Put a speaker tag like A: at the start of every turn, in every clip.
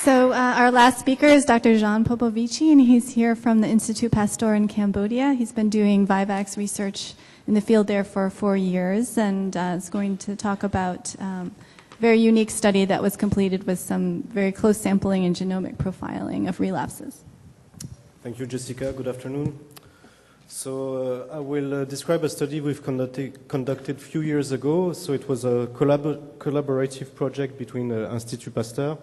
A: So our last speaker is Dr. Jean Popovici, and he's here from the Institut Pasteur in Cambodia. He's been doing Vivax research in the field there for 4 years, and is going to talk about a very unique study that was completed with some very close sampling and genomic profiling of relapses.
B: Thank you, Jessica. Good afternoon. So I will describe a study we've conducted a few years ago. So it was a collaborative project between Institut Pasteur,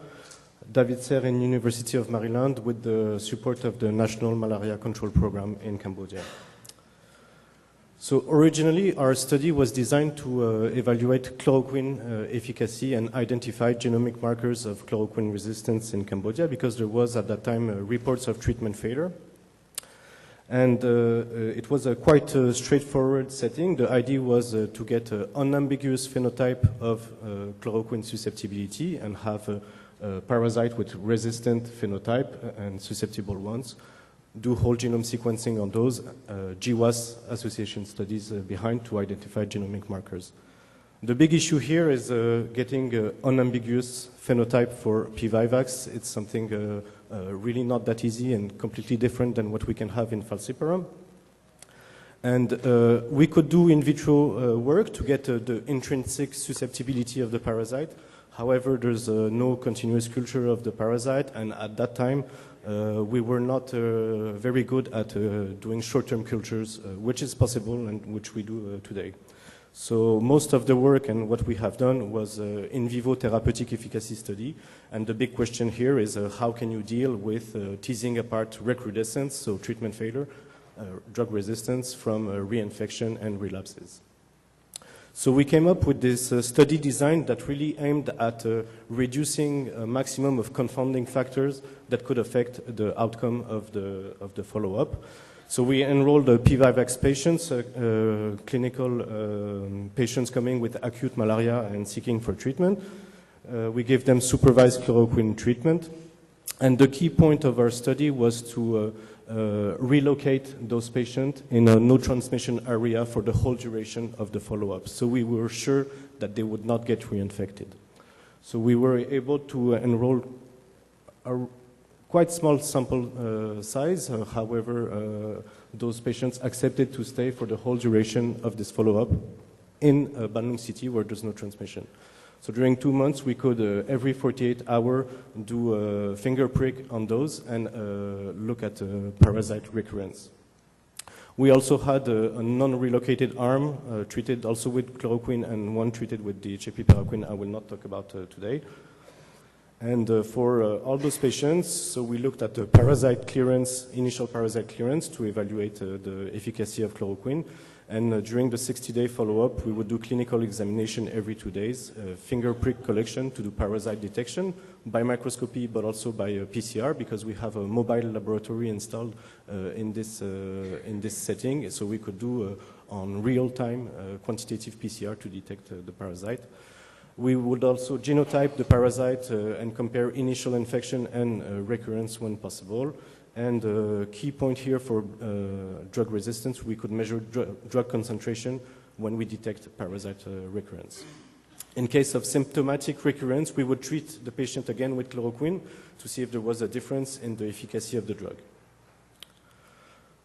B: David Serre and University of Maryland with the support of the National Malaria Control Program in Cambodia. So originally our study was designed to evaluate chloroquine efficacy and identify genomic markers of chloroquine resistance in Cambodia because there was at that time reports of treatment failure. And it was a quite straightforward setting. The idea was to get an unambiguous phenotype of chloroquine susceptibility and have a parasite with resistant phenotype and susceptible ones. Do whole genome sequencing on those, GWAS association studies behind to identify genomic markers. The big issue here is getting an unambiguous phenotype for P-Vivax. It's something really not that easy and completely different than what we can have in falciparum. And we could do in vitro work to get the intrinsic susceptibility of the parasite. However, there's no continuous culture of the parasite, and at that time we were not very good at doing short-term cultures, which is possible and which we do today. So most of the work and what we have done was in vivo therapeutic efficacy study, and the big question here is how can you deal with teasing apart recrudescence, so treatment failure, drug resistance from reinfection and relapses. So we came up with this study design that really aimed at reducing a maximum of confounding factors that could affect the outcome of the follow-up. So we enrolled P-Vivax patients, clinical patients coming with acute malaria and seeking for treatment. We gave them supervised chloroquine treatment. And the key point of our study was to relocate those patients in a no transmission area for the whole duration of the follow-up. So we were sure that they would not get reinfected. So we were able to enroll a quite small sample size. However, those patients accepted to stay for the whole duration of this follow-up in Bandung City where there's no transmission. So during 2 months, we could, every 48 hours, do a finger prick on those and look at parasite recurrence. We also had a non-relocated arm treated also with chloroquine and one treated with DHAP paraquine I will not talk about today. And for all those patients, so we looked at the parasite clearance, initial parasite clearance to evaluate the efficacy of chloroquine. And during the 60-day follow-up, we would do clinical examination every 2 days, finger prick collection to do parasite detection by microscopy, but also by PCR, because we have a mobile laboratory installed in this setting. So we could do on real-time quantitative PCR to detect the parasite. We would also genotype the parasite and compare initial infection and recurrence when possible. And key point here for drug resistance, we could measure drug concentration when we detect parasite recurrence. In case of symptomatic recurrence, we would treat the patient again with chloroquine to see if there was a difference in the efficacy of the drug.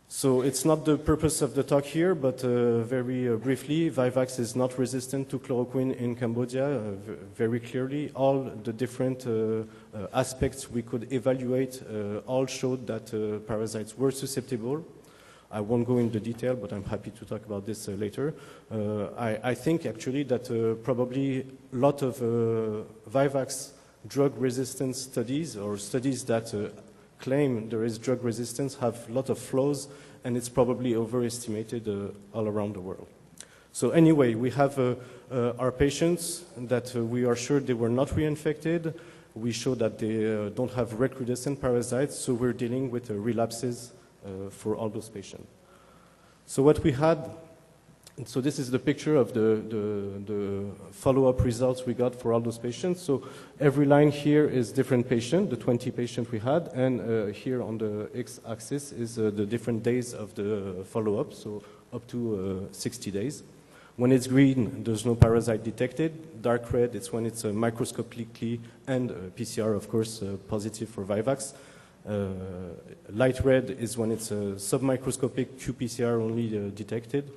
B: So it's not the purpose of the talk here, but very briefly, Vivax is not resistant to chloroquine in Cambodia, very clearly. All the different aspects we could evaluate all showed that parasites were susceptible. I won't go into detail, but I'm happy to talk about this later. I think actually that probably a lot of Vivax drug resistance studies or studies that claim there is drug resistance have a lot of flaws, and it's probably overestimated all around the world. So anyway, we have our patients that we are sure they were not reinfected. We show that they don't have recrudescent parasites, so we're dealing with relapses for all those patients. So what we had, so this is the picture of the follow-up results we got for all those patients. So every line here is different patient, the 20 patients we had, and here on the x-axis is the different days of the follow-up, so up to 60 days. When it's green, there's no parasite detected. Dark red, it's when it's microscopically and PCR, of course, positive for Vivax. Light red is when it's submicroscopic qPCR only detected.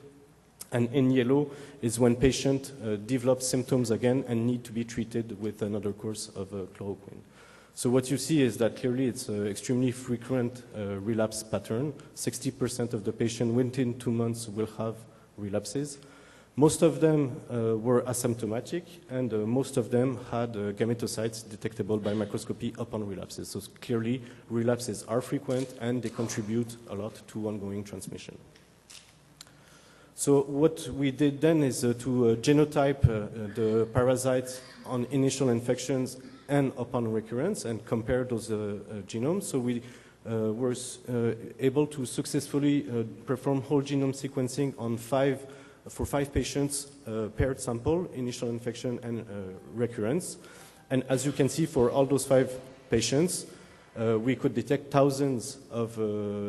B: And in yellow is when patient develops symptoms again and need to be treated with another course of chloroquine. So what you see is that clearly it's an extremely frequent relapse pattern. 60% of the patient within 2 months will have relapses. Most of them were asymptomatic, and most of them had gametocytes detectable by microscopy upon relapses. So clearly, relapses are frequent, and they contribute a lot to ongoing transmission. So what we did then is to genotype the parasites on initial infections and upon recurrence and compare those genomes. So we were able to successfully perform whole genome sequencing on for five patients, paired sample, initial infection and recurrence. And as you can see, for all those 5 patients, we could detect thousands of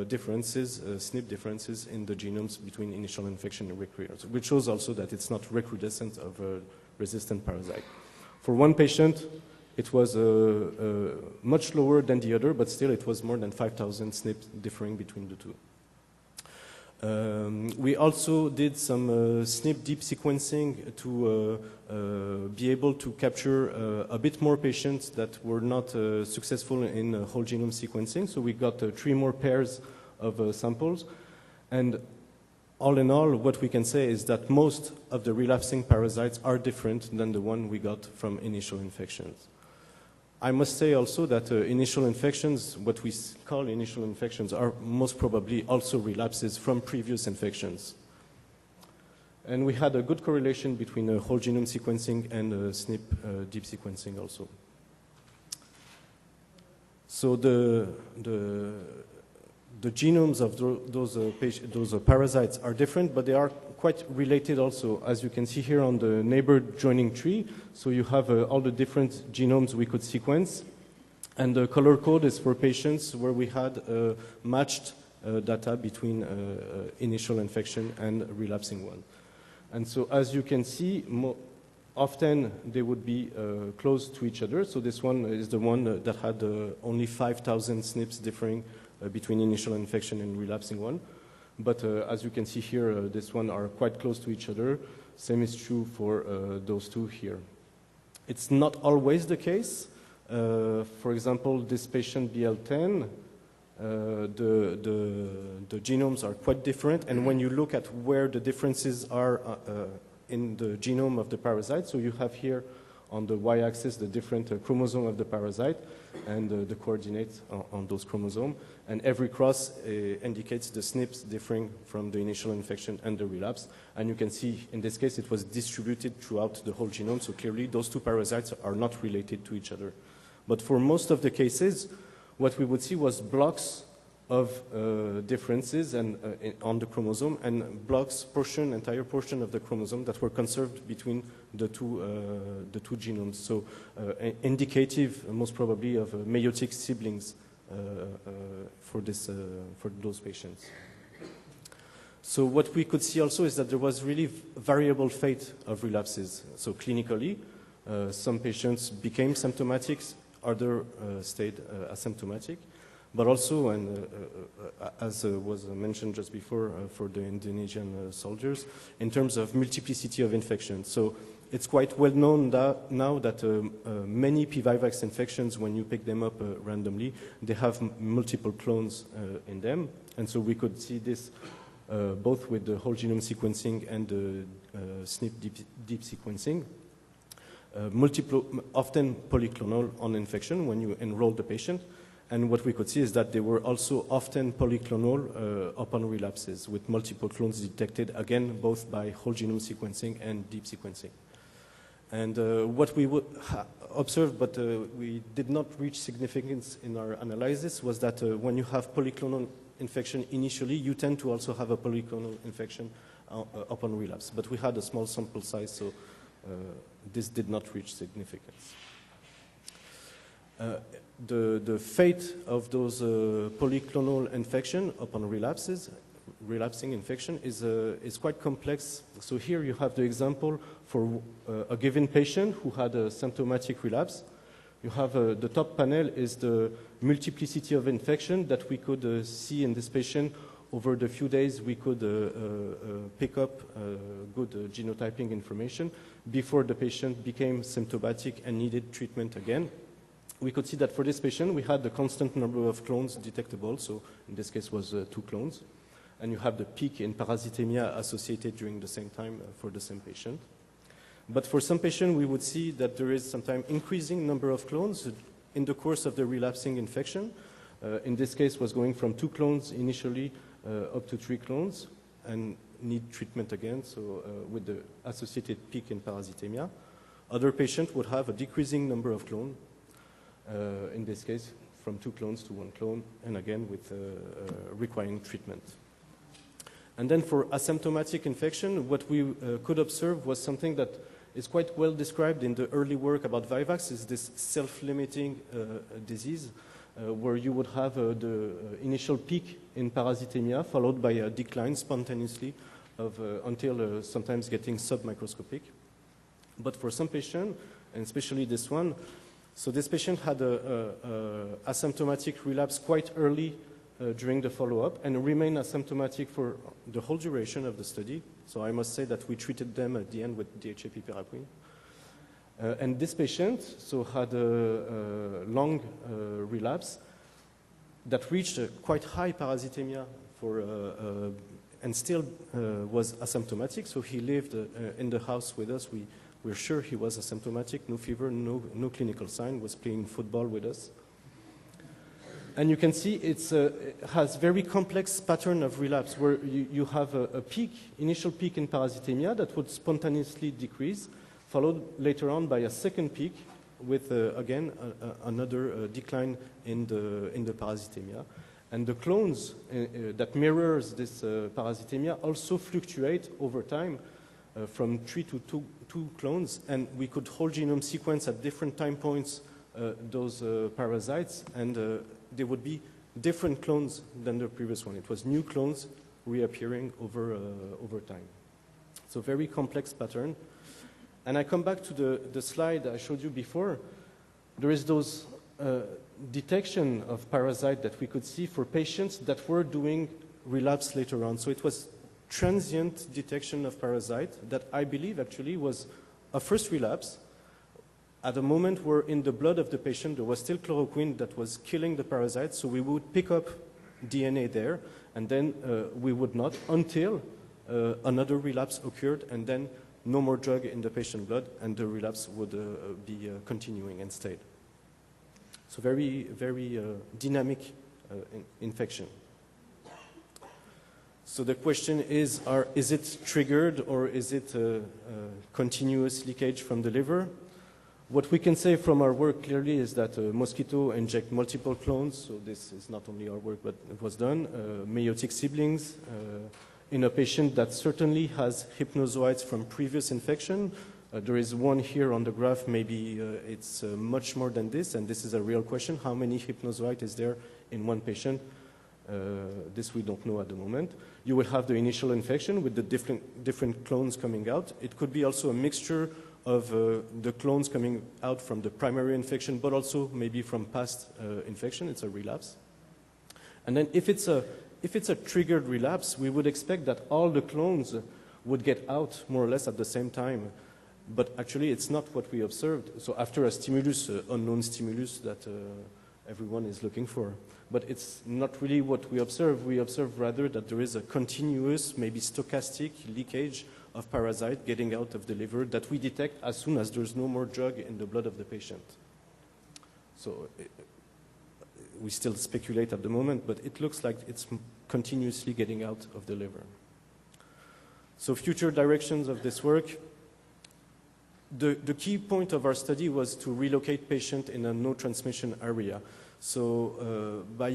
B: differences, SNP differences in the genomes between initial infection and recurrence, which shows also that it's not recrudescent of a resistant parasite. For one patient, it was much lower than the other, but still it was more than 5,000 SNPs differing between the two. We also did some SNP deep sequencing to be able to capture a bit more patients that were not successful in whole genome sequencing. So we got 3 more pairs of samples. And all in all, what we can say is that most of the relapsing parasites are different than the one we got from initial infections. I must say also that initial infections, what we call initial infections, are most probably also relapses from previous infections. And we had a good correlation between whole genome sequencing and SNP deep sequencing also. So the genomes of those parasites are different, but they are quite related also, as you can see here on the neighbor joining tree. So you have all the different genomes we could sequence. And the color code is for patients where we had matched data between initial infection and relapsing one. And so as you can see, often they would be close to each other. So this one is the one that had only 5,000 SNPs differing between initial infection and relapsing one. But as you can see here, this one are quite close to each other. Same is true for those two here. It's not always the case. For example, this patient BL10, the genomes are quite different. And when you look at where the differences are in the genome of the parasite, so you have here on the y-axis the different chromosome of the parasite and the coordinates on those chromosomes. And every cross indicates the SNPs differing from the initial infection and the relapse. And you can see in this case it was distributed throughout the whole genome, so clearly those two parasites are not related to each other. But for most of the cases, what we would see was blocks of differences and on the chromosome, and blocks entire portion of the chromosome that were conserved between the two genomes. So indicative, most probably, of meiotic siblings for those patients. So what we could see also is that there was really variable fate of relapses. So clinically, some patients became symptomatic, others stayed asymptomatic. But also, and as was mentioned just before for the Indonesian soldiers, in terms of multiplicity of infections. So it's quite well known now that many P. vivax infections, when you pick them up randomly, they have multiple clones in them. And so we could see this both with the whole genome sequencing and the SNP deep sequencing. Often polyclonal on infection when you enroll the patient. And what we could see is that they were also often polyclonal upon relapses with multiple clones detected, again, both by whole genome sequencing and deep sequencing. And what we observed, but we did not reach significance in our analysis, was that when you have polyclonal infection initially, you tend to also have a polyclonal infection upon relapse. But we had a small sample size, so this did not reach significance. The fate of those polyclonal infection upon relapses relapsing infection is quite complex. So here you have the example for a given patient who had a symptomatic relapse. You have the top panel is the multiplicity of infection that we could see in this patient. Over the few days, we could pick up good genotyping information before the patient became symptomatic and needed treatment again. We could see that for this patient, we had the constant number of clones detectable, so in this case was 2 clones. And you have the peak in parasitemia associated during the same time for the same patient. But for some patients, we would see that there is sometimes increasing number of clones in the course of the relapsing infection. In this case, was going from 2 clones initially up to 3 clones and need treatment again, so with the associated peak in parasitemia. Other patients would have a decreasing number of clones, in this case from 2 clones to 1 clone, and again with requiring treatment. And then for asymptomatic infection, what we could observe was something that is quite well described in the early work about Vivax, is this self-limiting disease, where you would have the initial peak in parasitemia followed by a decline spontaneously until sometimes getting submicroscopic. But for some patients, and especially this one, so this patient had a asymptomatic relapse quite early during the follow-up and remained asymptomatic for the whole duration of the study. So I must say that we treated them at the end with DHA piperaquine. And this patient so had a long relapse that reached a quite high parasitemia and still was asymptomatic. So he lived in the house with us. We're sure he was asymptomatic, no fever, no clinical sign, was playing football with us. And you can see it has very complex pattern of relapse where you have a peak, initial peak in parasitemia that would spontaneously decrease, followed later on by a second peak with, again, another decline in the parasitemia. And the clones that mirrors this parasitemia also fluctuate over time from 3 to 2 clones, and we could whole genome sequence at different time points those parasites, and they would be different clones than the previous one. It was new clones reappearing over time. So very complex pattern. And I come back to the slide I showed you before. There is those detection of parasite that we could see for patients that were doing relapse later on. So it was transient detection of parasite that I believe actually was a first relapse at a moment where in the blood of the patient there was still chloroquine that was killing the parasites. So we would pick up DNA there, and then we would not until another relapse occurred, and then no more drug in the patient blood, and the relapse would be continuing and stayed. So very, very dynamic infection. So the question is it triggered or is it continuous leakage from the liver? What we can say from our work clearly is that mosquito inject multiple clones, so this is not only our work, but it was done. Meiotic siblings in a patient that certainly has hypnozoites from previous infection. There is one here on the graph, maybe it's much more than this, and this is a real question. How many hypnozoites is there in one patient? This we don't know at the moment. You will have the initial infection with the different clones coming out. It could be also a mixture of the clones coming out from the primary infection, but also maybe from past infection. It's a relapse. And then if it's a triggered relapse, we would expect that all the clones would get out more or less at the same time. But actually, it's not what we observed. So after a stimulus, unknown stimulus that everyone is looking for. But it's not really what we observe. We observe rather that there is a continuous, maybe stochastic leakage of parasite getting out of the liver that we detect as soon as there's no more drug in the blood of the patient. So we still speculate at the moment, but it looks like it's continuously getting out of the liver. So future directions of this work. The key point of our study was to relocate patient in a no transmission area. So by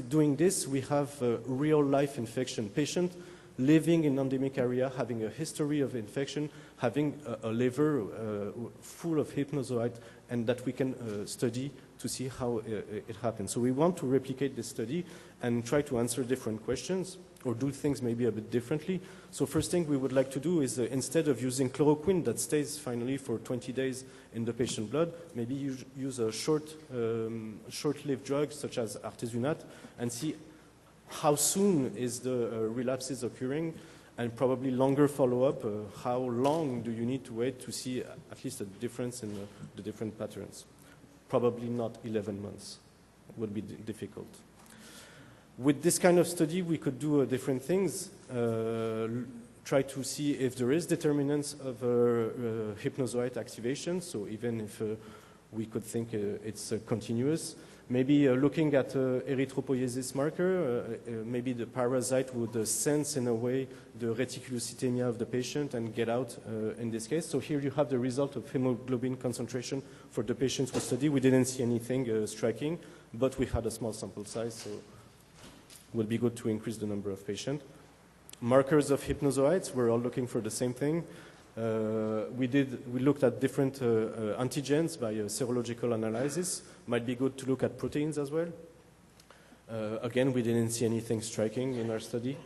B: doing this, we have real life infection. Patient living in endemic area, having a history of infection, having a liver full of hypnozoite, and that we can study to see how it happens. So we want to replicate this study and try to answer different questions. or do things maybe a bit differently. So first thing we would like to do is instead of using chloroquine that stays finally for 20 days in the patient blood, maybe use a short-lived drug such as artesunate and see how soon is the relapses occurring, and probably longer follow-up, how long do you need to wait to see at least a difference in the different patterns. Probably not 11 months. It would be difficult. With this kind of study, we could do different things, try to see if there is determinants of hypnozoite activation, so even if we could think it's continuous. Maybe looking at erythropoiesis marker, maybe the parasite would sense in a way the reticulocytemia of the patient and get out in this case. So here you have the result of hemoglobin concentration for the patients we studied. We didn't see anything striking, but we had a small sample size, so it would be good to increase the number of patients. Markers of hypnozoites, we're all looking for the same thing. We looked at different antigens by serological analysis. Might be good to look at proteins as well. Again, we didn't see anything striking in our study.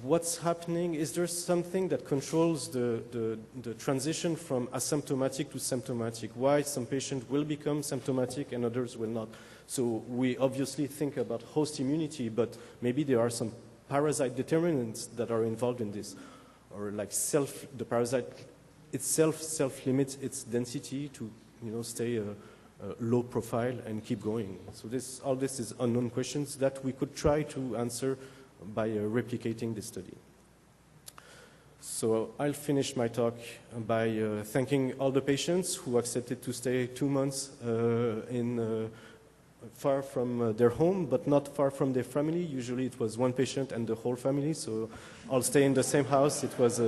B: What's happening? Is there something that controls the transition from asymptomatic to symptomatic? Why some patients will become symptomatic and others will not? So we obviously think about host immunity, but maybe there are some parasite determinants that are involved in this. Or like the parasite itself self-limits its density to stay low profile and keep going. So all this is unknown questions that we could try to answer by replicating this study. So I'll finish my talk by thanking all the patients who accepted to stay 2 months far from their home, but not far from their family. Usually it was one patient and the whole family, so all stay in the same house. It was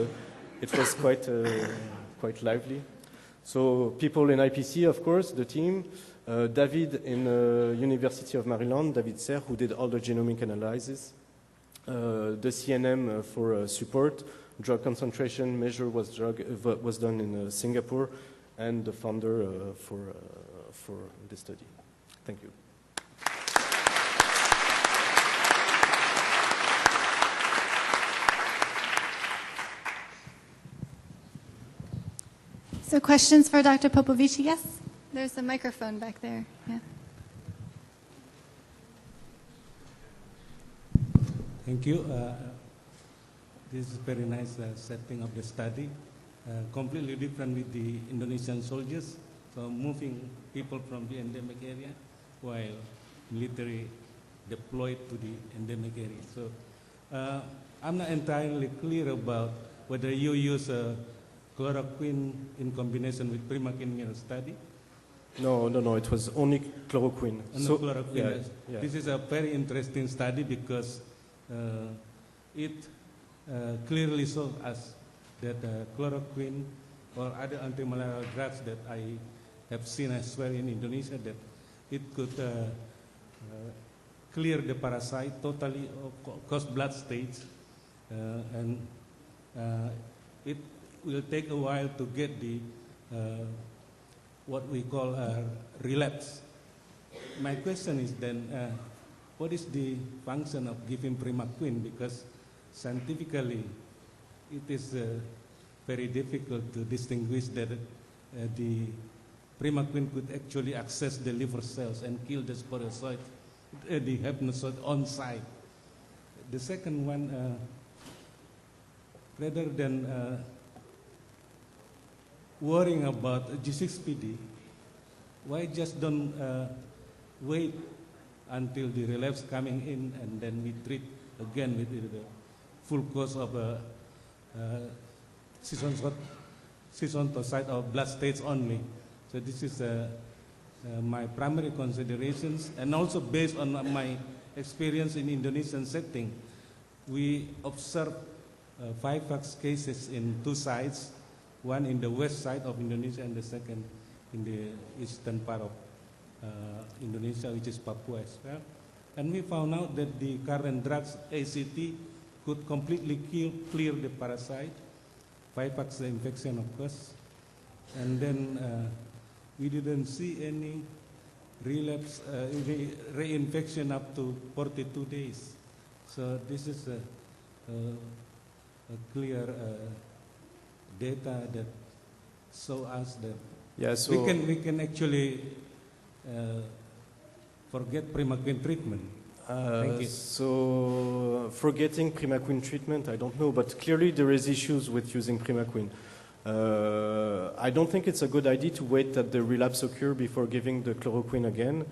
B: quite lively. So people in IPC, of course, the team, David in University of Maryland, David Serre, who did all the genomic analysis, the CNM for support, drug concentration measure was done in Singapore, and the founder for the study. Thank you.
A: So questions for Dr. Popovici? Yes? There's a microphone back there. Yeah.
C: Thank you. This is very nice setting of the study. Completely different with the Indonesian soldiers. So moving people from the endemic area while military deployed to the endemic area. So I'm not entirely clear about whether you use chloroquine in combination with primaquine in your study.
B: No, it was only chloroquine.
C: So, chloroquine.
B: Yeah.
C: This is a very interesting study because it clearly shows us that chloroquine or other antimalarial drugs that I have seen as well in Indonesia, that it could clear the parasite totally, cause blood stains, and it will take a while to get the what we call relapse. My question is then, what is the function of giving primaquine? Because scientifically, it is very difficult to distinguish that the primaquine could actually access the liver cells and kill the sporozoite, the hypnozoite on site. The second one, rather than worrying about G6PD, why just don't wait until the relapse coming in and then we treat again with the full course of schizontosite or blood states only. So this is my primary considerations, and also based on my experience in Indonesian setting, we observed 5 fax cases in 2 sites, one in the west side of Indonesia and the second in the eastern part of Indonesia, which is Papua as well. And we found out that the current drugs, ACT, could completely clear the parasite, 5-fax infection, of course. And then we didn't see any relapse, reinfection up to 42 days. So this is a clear data that show us that
B: Yeah, so
C: we can actually forget primaquine treatment. Thank you.
B: So forgetting primaquine treatment, I don't know, but clearly there is issues with using primaquine. I don't think it's a good idea to wait that the relapse occur before giving the chloroquine again,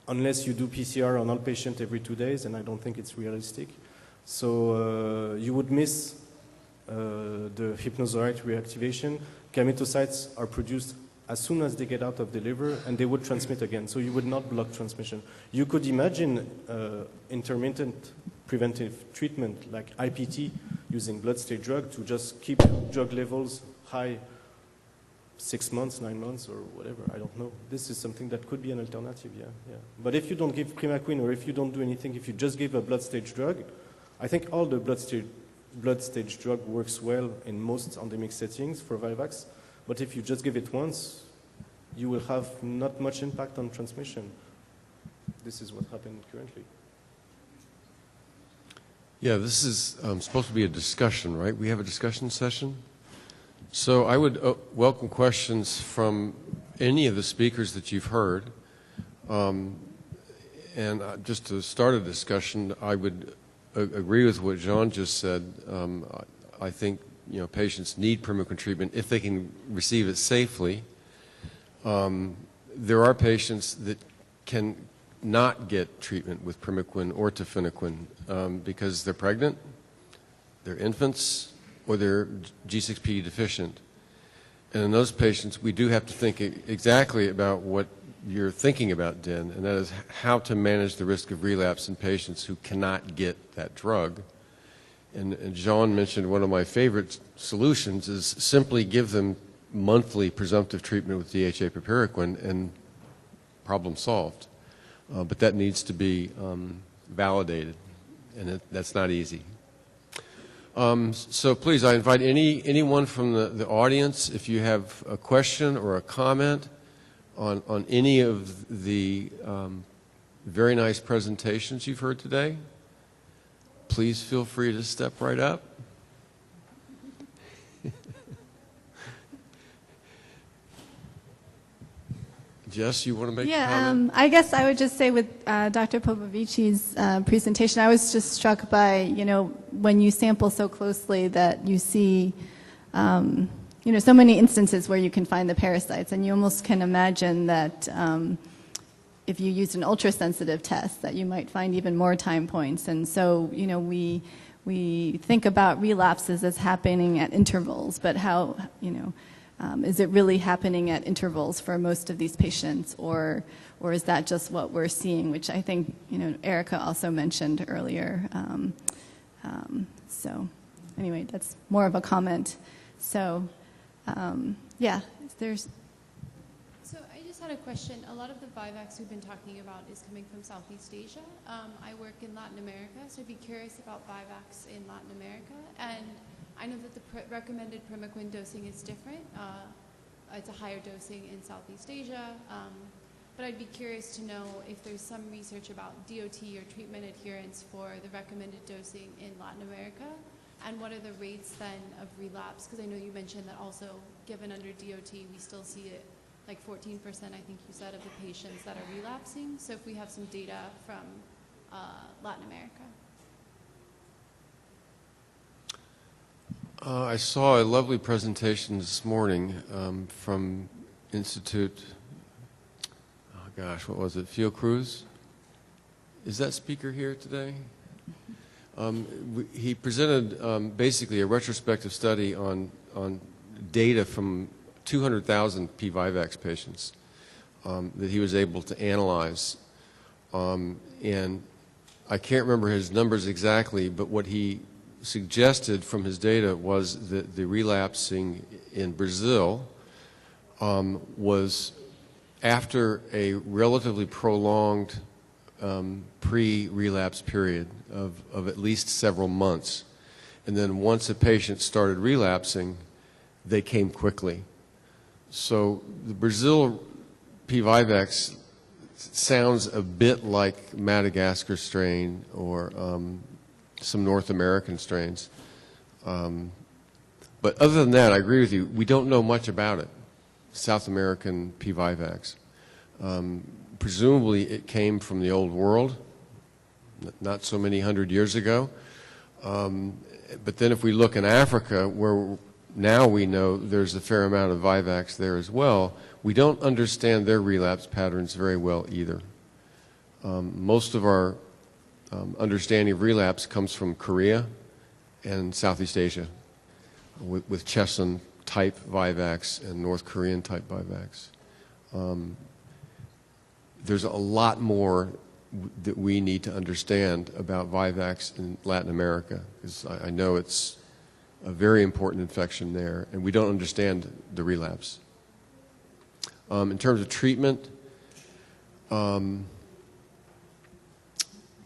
B: unless you do PCR on all patients every 2 days, and I don't think it's realistic. So you would miss the hypnozoite reactivation. Gametocytes are produced as soon as they get out of the liver, and they would transmit again. So you would not block transmission. You could imagine intermittent preventive treatment like IPT using blood stage drug to just keep drug levels high 6 months, 9 months, or whatever. I don't know. This is something that could be an alternative, yeah. But if you don't give primaquine, or if you don't do anything, if you just give a blood stage drug, I think all the blood stage drug works well in most endemic settings for Vivax. But if you just give it once, you will have not much impact on transmission. This is what happened currently.
D: Yeah, this is supposed to be a discussion, right? We have a discussion session. So I would welcome questions from any of the speakers that you've heard. And just to start a discussion, I would agree with what Jean just said. I think patients need primaquine treatment if they can receive it safely. There are patients that can not get treatment with primaquine or tafenoquine because they're pregnant, they're infants, or they're G6PD deficient. And in those patients, we do have to think exactly about what you're thinking about, Den, and that is how to manage the risk of relapse in patients who cannot get that drug. And Jean mentioned one of my favorite solutions is simply give them monthly presumptive treatment with DHA piperaquine and problem solved. But that needs to be validated, and that's not easy. So please, I invite anyone from the audience, if you have a question or a comment on any of the very nice presentations you've heard today, please feel free to step right up. Jess, you want to make a comment?
A: I guess I would just say with Dr. Popovici's presentation, I was just struck by, when you sample so closely that you see, so many instances where you can find the parasites, and you almost can imagine that if you used an ultrasensitive test, that you might find even more time points. And so, we think about relapses as happening at intervals, but how, is it really happening at intervals for most of these patients, or is that just what we're seeing, which I think, Erica also mentioned earlier. So anyway, that's more of a comment. So, there's...
E: So I just had a question. A lot of the Vivax we've been talking about is coming from Southeast Asia. I work in Latin America, so I'd be curious about Vivax in Latin America. And I know that the recommended primaquine dosing is different. It's a higher dosing in Southeast Asia. But I'd be curious to know if there's some research about DOT or treatment adherence for the recommended dosing in Latin America. And what are the rates then of relapse? Because I know you mentioned that also given under DOT, we still see it like 14%, I think you said, of the patients that are relapsing. So if we have some data from Latin America.
D: I saw a lovely presentation this morning from Institute, what was it, Fiocruz? Is that speaker here today? He presented basically a retrospective study on data from 200,000 P-Vivax patients that he was able to analyze. And I can't remember his numbers exactly, but what he suggested from his data was that the relapsing in Brazil was after a relatively prolonged pre-relapse period of at least several months. And then once a patient started relapsing, they came quickly. So the Brazil P-Vivax sounds a bit like Madagascar strain or some North American strains. But other than that, I agree with you. We don't know much about it, South American P. vivax. Presumably it came from the Old World, not so many hundred years ago. But then if we look in Africa, where now we know there's a fair amount of vivax there as well, we don't understand their relapse patterns very well either. Most of our understanding of relapse comes from Korea and Southeast Asia with Cheson type vivax and North Korean type vivax. There's a lot more that we need to understand about vivax in Latin America, because I know it's a very important infection there, and we don't understand the relapse. In terms of treatment,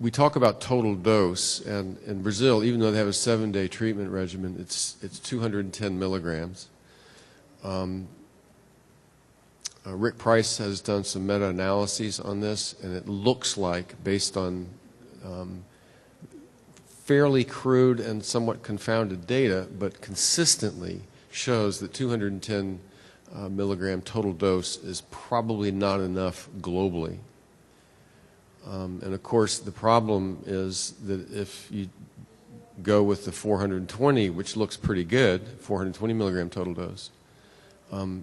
D: we talk about total dose, and in Brazil, even though they have a 7-day treatment regimen, it's 210 milligrams. Rick Price has done some meta-analyses on this, and it looks like, based on fairly crude and somewhat confounded data, but consistently shows that 210 milligram total dose is probably not enough globally. And of course, the problem is that if you go with the 420, which looks pretty good, 420 milligram total dose,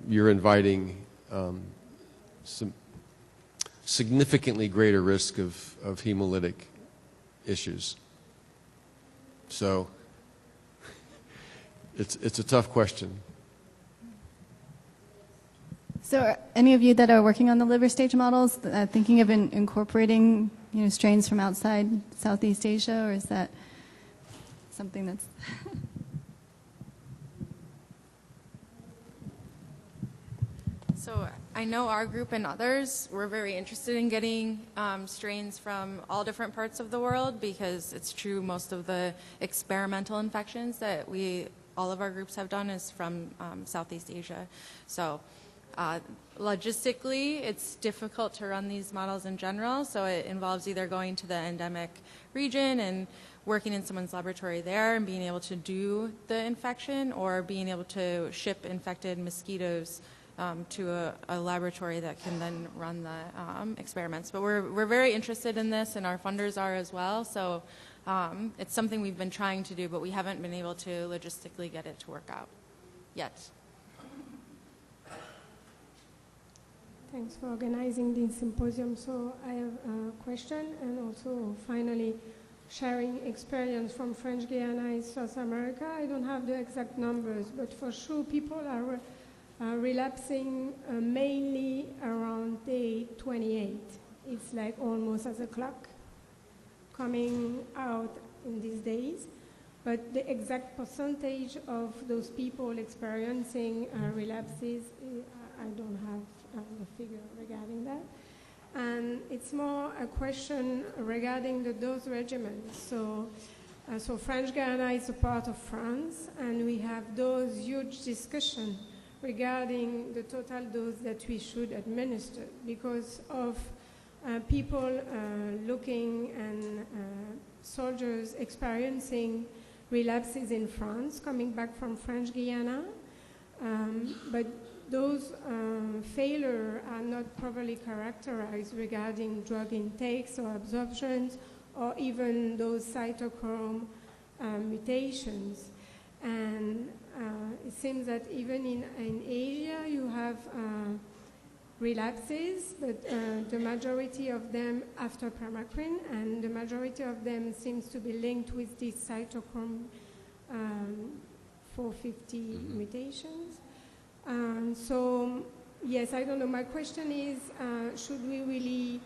D: you're inviting some significantly greater risk of hemolytic issues. So it's a tough question.
A: So are any of you that are working on the liver stage models thinking of incorporating strains from outside Southeast Asia, or is that something that's...
F: So I know our group and others, we're very interested in getting strains from all different parts of the world, because it's true most of the experimental infections that all of our groups have done is from Southeast Asia. So logistically, it's difficult to run these models in general, so it involves either going to the endemic region and working in someone's laboratory there and being able to do the infection, or being able to ship infected mosquitoes to a laboratory that can then run the experiments. But we're very interested in this, and our funders are as well. So it's something we've been trying to do, but we haven't been able to logistically get it to work out yet.
G: Thanks for organizing this symposium. So I have a question, and also finally sharing experience from French Guiana in South America. I don't have the exact numbers, but for sure people are relapsing mainly around day 28. It's like almost as a clock coming out in these days. But the exact percentage of those people experiencing relapses, I don't have the figure regarding that. And it's more a question regarding the dose regimen. So French Guiana is a part of France, and we have those huge discussions regarding the total dose that we should administer because of people looking and soldiers experiencing relapses in France, coming back from French Guiana. But those failures are not properly characterized regarding drug intakes or absorptions, or even those cytochrome mutations. And it seems that even in Asia you have relapses, but the majority of them after permethrin, and the majority of them seems to be linked with these cytochrome 450 mutations. So yes, I don't know. My question is, should we really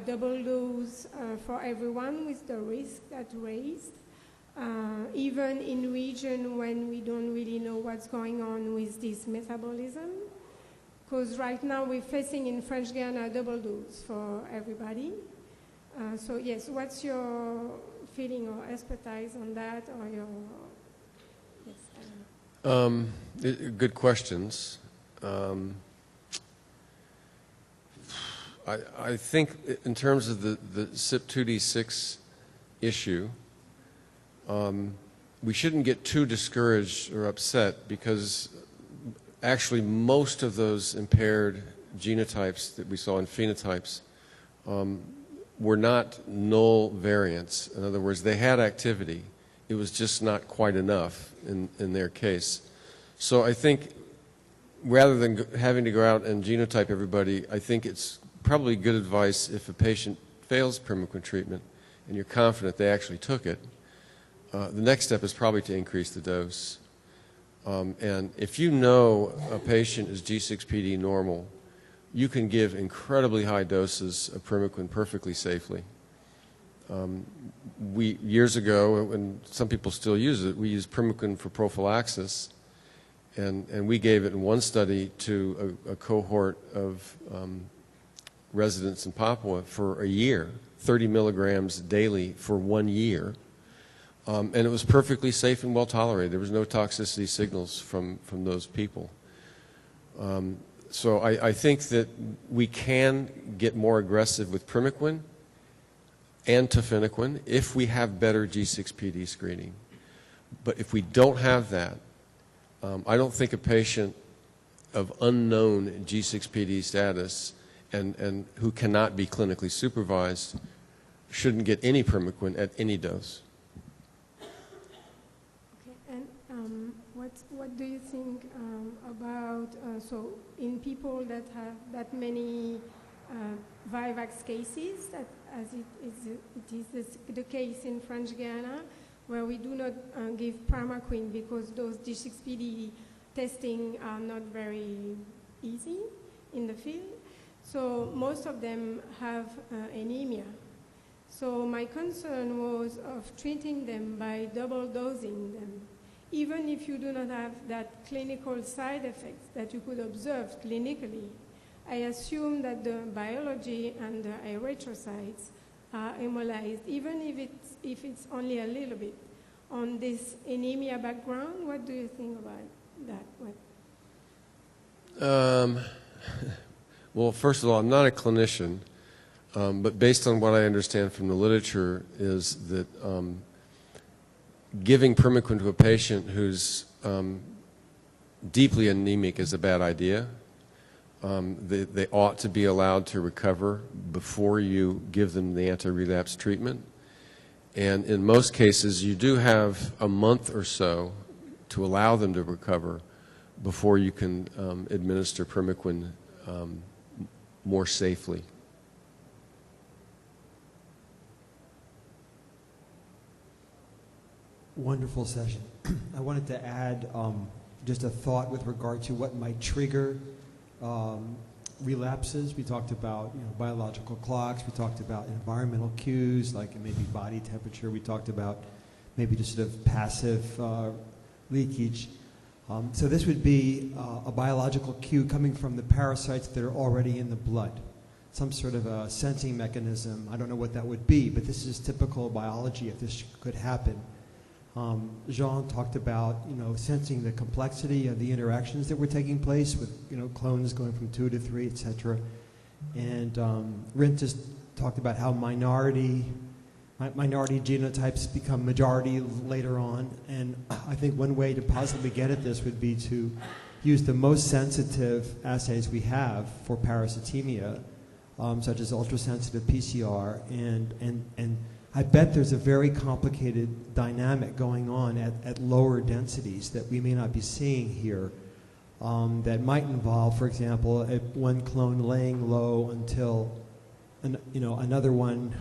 G: double dose for everyone with the risk that's raised? Even in region when we don't really know what's going on with this metabolism? Because right now we're facing in French Guiana a double dose for everybody. So yes, what's your feeling or expertise on that, or your, yes?
D: Good questions. I think in terms of the CYP2D6 issue, we shouldn't get too discouraged or upset because actually most of those impaired genotypes that we saw in phenotypes were not null variants. In other words, they had activity. It was just not quite enough in their case. So I think rather than having to go out and genotype everybody, I think it's probably good advice if a patient fails Primaquine treatment and you're confident they actually took it, the next step is probably to increase the dose. And if you know a patient is G6PD normal, you can give incredibly high doses of Primaquine perfectly safely. Years ago, and some people still use it, we used Primaquine for prophylaxis, and we gave it in one study to a cohort of residents in Papua for a year, 30 milligrams daily for 1 year. And it was perfectly safe and well tolerated. There was no toxicity signals from those people. So I think that we can get more aggressive with Primaquine and tafenoquine if we have better G6PD screening. But if we don't have that, I don't think a patient of unknown G6PD status and who cannot be clinically supervised shouldn't get any Primaquine at any dose.
G: Okay, and what do you think about, so in people that have that many Vivax cases, that as it is the case in French Guiana, where we do not give Primaquine because those G6PD testing are not very easy in the field. So most of them have anemia. So my concern was of treating them by double dosing them. Even if you do not have that clinical side effects that you could observe clinically, I assume that the biology and the erythrocytes are hemolyzed, even if it's only a little bit. On this anemia background, what do you think about that?
D: Well, first of all, I'm not a clinician, but based on what I understand from the literature is that giving Primaquine to a patient who's deeply anemic is a bad idea. They ought to be allowed to recover before you give them the anti-relapse treatment. And in most cases, you do have a month or so to allow them to recover before you can administer Primaquine more safely.
H: Wonderful session. I wanted to add just a thought with regard to what might trigger relapses. We talked about biological clocks. We talked about environmental cues, like maybe body temperature. We talked about maybe just sort of passive leakage. So this would be a biological cue coming from the parasites that are already in the blood, some sort of a sensing mechanism. I don't know what that would be, but this is typical biology if this could happen. Jean talked about sensing the complexity of the interactions that were taking place with clones going from 2 to 3, etc. And Rintis talked about how minority genotypes become majority later on. And I think one way to possibly get at this would be to use the most sensitive assays we have for parasitemia, such as ultrasensitive PCR, and I bet there's a very complicated dynamic going on at lower densities that we may not be seeing here that might involve, for example, one clone laying low until another one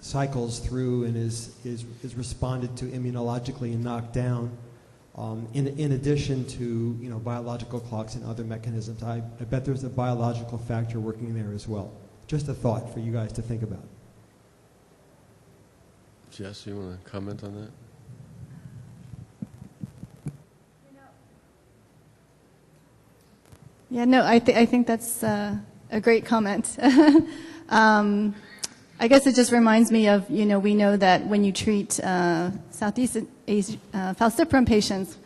H: cycles through and is responded to immunologically and knocked down, in addition to biological clocks and other mechanisms. I bet there's a biological factor working there as well. Just a thought for you guys to think about.
D: Jess, you want to comment on that?
A: Yeah, no, I think that's a great comment. I guess it just reminds me of, we know that when you treat Southeast Asia, falciparum patients,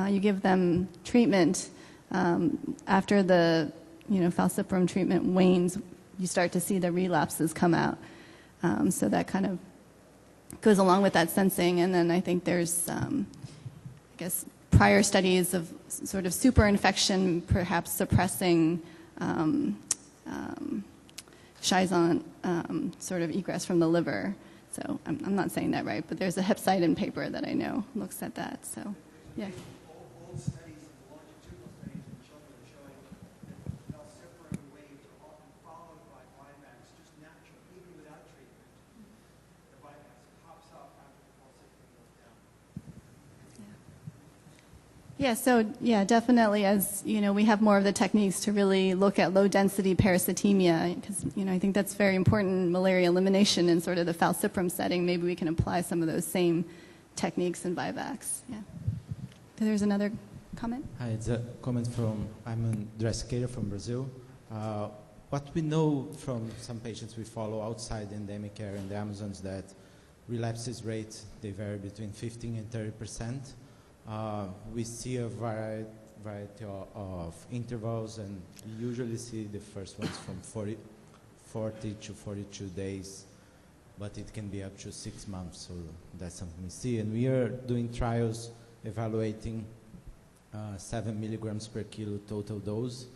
A: you give them treatment after the, falciparum treatment wanes you start to see the relapses come out. So that kind of goes along with that sensing. And then I think there's, I guess, prior studies of sort of superinfection perhaps suppressing Schizon sort of egress from the liver. So I'm not saying that right, but there's a hepcidin paper that I know looks at that. So, yeah.
H: Old studies, longitudinal studies in children showing that falciparum waves are often followed by Vivax, just naturally, even without treatment. The Vivax pops up after the falciparum goes down.
A: Yeah, so yeah, definitely as, you know, we have more of the techniques to really look at low density parasitemia, because, you know, I think that's very important in malaria elimination in sort of the falciparum setting. Maybe we can apply some of those same techniques in Vivax. Yeah. There's another comment?
I: Hi, it's a comment from, I'm a investigator from Brazil. What we know from some patients we follow outside the endemic area in the Amazons that relapses rate, they vary between 15 and 30%. We see a variety of intervals, and we usually see the first ones from 40 to 42 days, but it can be up to 6 months, so that's something we see. And we are doing trials evaluating 7 milligrams per kilo total dose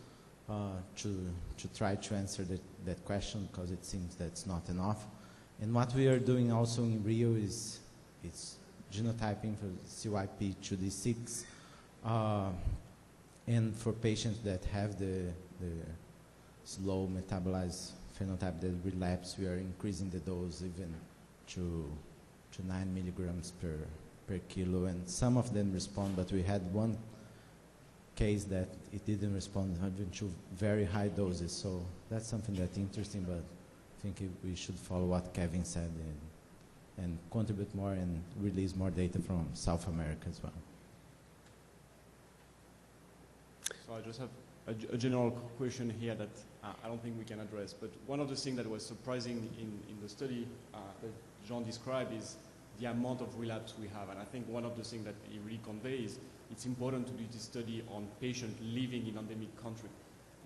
I: to try to answer that question, because it seems that's not enough. And what we are doing also in Rio is it's genotyping for CYP2D6, and for patients that have the slow metabolized phenotype that relapse, we are increasing the dose even to 9 milligrams per kilo, and some of them respond, but we had one case that it didn't respond even to very high doses, so that's something that's interesting, but I think we should follow what Kevin said and contribute more and release more data from South America as well.
J: So I just have a general question here that I don't think we can address, but one of the things that was surprising in the study that Jean described is the amount of relapse we have, and I think one of the things that he really conveys, it's important to do this study on patients living in endemic country,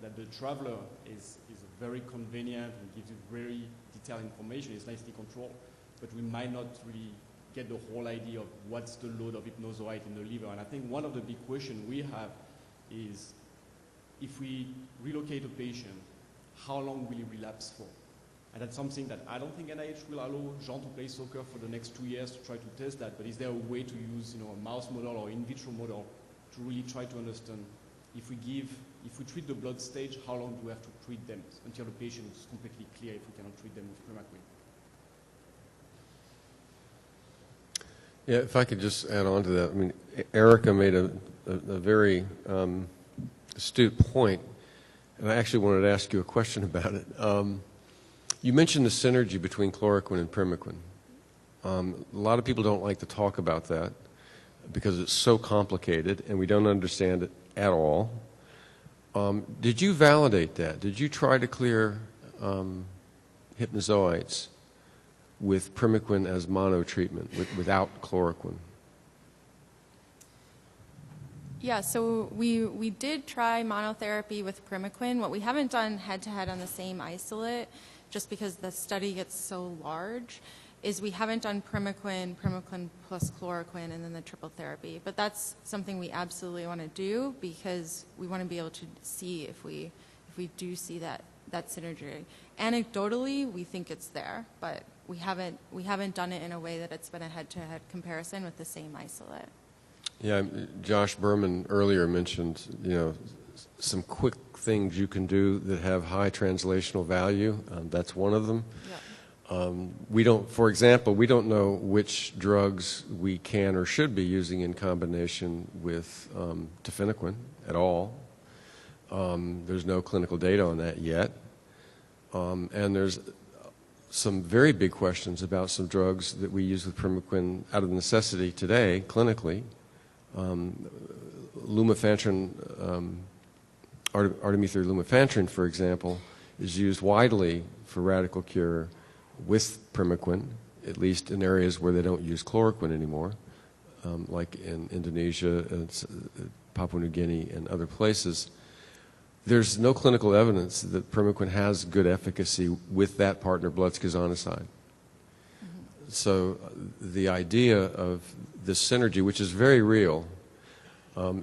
J: that the traveler is very convenient and gives you very detailed information, it's nicely controlled, but we might not really get the whole idea of what's the load of hypnozoite in the liver. And I think one of the big questions we have is, if we relocate a patient, how long will he relapse for? And that's something that I don't think NIH will allow Jean to play soccer for the next 2 years to try to test that, but is there a way to use, you know, a mouse model or in vitro model to really try to understand if we treat the blood stage, how long do we have to treat them until the patient is completely clear if we cannot treat them with Primaquine?
D: Yeah, if I could just add on to that. I mean, Erica made a very astute point, and I actually wanted to ask you a question about it. You mentioned the synergy between chloroquine and primaquine. A lot of people don't like to talk about that because it's so complicated and we don't understand it at all. Did you validate that? Did you try to clear hypnozoites with primaquine as mono treatment, without chloroquine?
F: Yeah, so we did try monotherapy with primaquine. What we haven't done head-to-head on the same isolate, just because the study gets so large, is we haven't done primaquine plus chloroquine, and then the triple therapy. But that's something we absolutely want to do, because we want to be able to see if we do see that synergy. Anecdotally, we think it's there, but we haven't done it in a way that it's been a head-to-head comparison with the same isolate.
D: Yeah, Josh Berman earlier mentioned, you know, some quick things you can do that have high translational value. That's one of them. Yep. For example, we don't know which drugs we can or should be using in combination with tafenoquine at all. There's no clinical data on that yet. And there's some very big questions about some drugs that we use with primaquine out of necessity today, clinically. Lumefantrine, artemether lumefantrine, for example, is used widely for radical cure with primaquine, at least in areas where they don't use chloroquine anymore, like in Indonesia, Papua New Guinea, and other places. there's no clinical evidence that primaquine has good efficacy with that partner blood schizonicide. So the idea of this synergy, which is very real,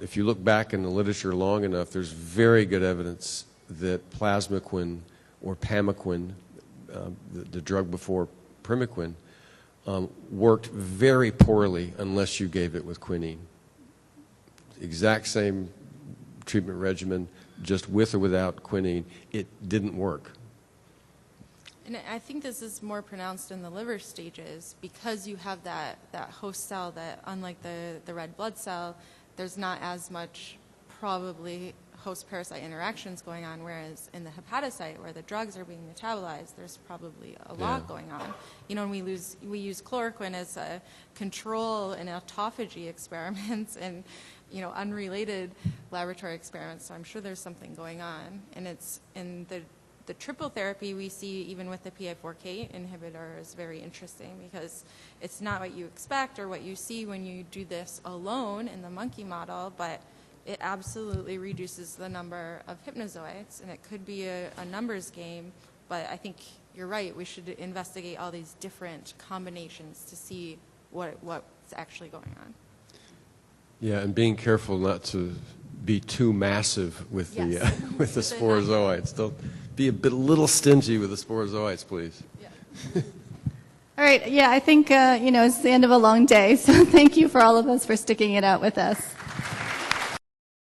D: if you look back in the literature long enough, there's very good evidence that plasmaquine or pamaquine, the drug before primaquine, worked very poorly unless you gave it with quinine. Exact same treatment regimen, just with or without quinine, it didn't work.
F: And I think this is more pronounced in the liver stages because you have that host cell that, unlike the red blood cell, there's not as much probably host-parasite interactions going on, whereas in the hepatocyte where the drugs are being metabolized, there's probably a lot going on. You know, and we use chloroquine as a control in autophagy experiments and, you know, unrelated laboratory experiments, so I'm sure there's something going on. And it's in the triple therapy we see even with the PI4K inhibitor is very interesting because it's not what you expect or what you see when you do this alone in the monkey model, but it absolutely reduces the number of hypnozoites, and it could be a numbers game, but I think you're right, we should investigate all these different combinations to see what's actually going on.
D: Yeah, and being careful not to be too massive with
F: Yes.
D: with the sporozoites. Don't be a little stingy with the sporozoites, please.
F: Yeah.
A: All right, yeah, I think, it's the end of a long day, so thank you for all of us for sticking it out with us.